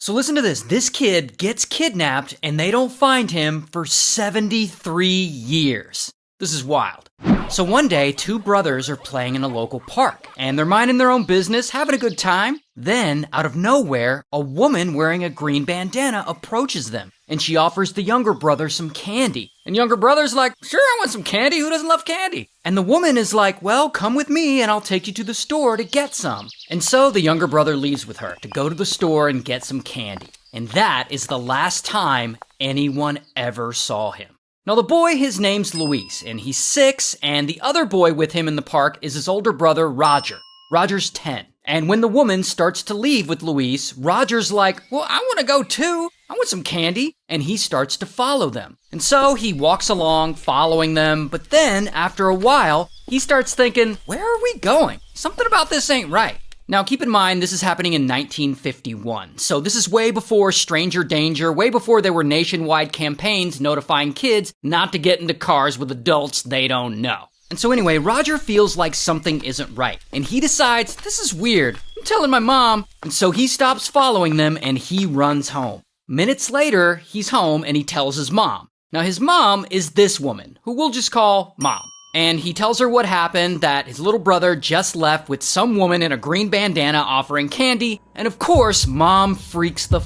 So listen to this. This kid gets kidnapped and they don't find him for 73 years. This is wild. So one day, two brothers are playing in a local park, and they're minding their own business, having a good time. Then, out of nowhere, a woman wearing a green bandana approaches them, and she offers the younger brother some candy. And younger brother's like, sure, I want some candy. Who doesn't love candy? And the woman is like, well, come with me and I'll take you to the store to get some. And so the younger brother leaves with her to go to the store and get some candy. And that is the last time anyone ever saw him. Now the boy, his name's Luis, and he's 6, and the other boy with him in the park is his older brother, Roger. Roger's 10. And when the woman starts to leave with Luis, Roger's like, well, I want to go too. I want some candy. And he starts to follow them. And so he walks along, following them, but then, after a while, he starts thinking, where are we going? Something about this ain't right. Now, keep in mind, this is happening in 1951, so this is way before stranger danger, way before there were nationwide campaigns notifying kids not to get into cars with adults they don't know. And so anyway, Roger feels like something isn't right, and he decides, this is weird, I'm telling my mom, and so he stops following them and he runs home. Minutes later, he's home and he tells his mom. Now, his mom is this woman, who we'll just call Mom. And he tells her what happened, that his little brother just left with some woman in a green bandana offering candy, and of course, Mom freaks the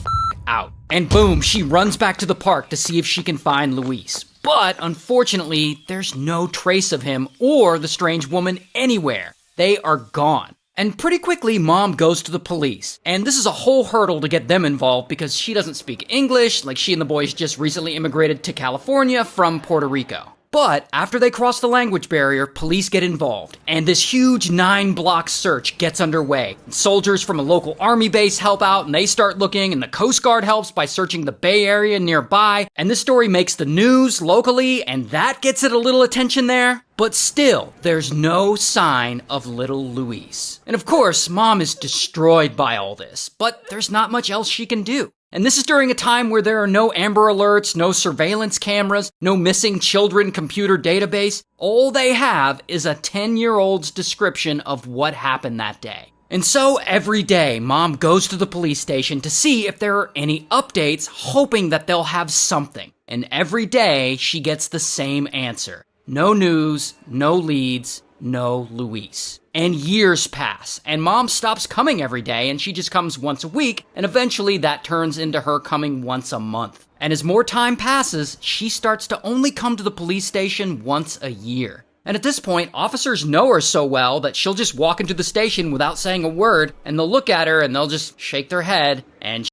out. And boom, she runs back to the park to see if she can find Luis. But unfortunately, there's no trace of him or the strange woman anywhere. They are gone. And pretty quickly, Mom goes to the police. And this is a whole hurdle to get them involved because she doesn't speak English, like she and the boys just recently immigrated to California from Puerto Rico. But after they cross the language barrier, police get involved, and this huge 9-block search gets underway. Soldiers from a local army base help out, and they start looking, and the Coast Guard helps by searching the Bay Area nearby, and this story makes the news locally, and that gets it a little attention there. But still, there's no sign of little Luis. And of course, Mom is destroyed by all this, but there's not much else she can do. And this is during a time where there are no Amber Alerts, no surveillance cameras, no missing children computer database. All they have is a 10-year-old's description of what happened that day. And so every day, Mom goes to the police station to see if there are any updates, hoping that they'll have something. And every day, she gets the same answer. No news, no leads, no Luis. And years pass, and Mom stops coming every day, and she just comes once a week, and eventually that turns into her coming once a month. And as more time passes, she starts to only come to the police station once a year. And at this point, officers know her so well that she'll just walk into the station without saying a word, and they'll look at her and they'll just shake their head, and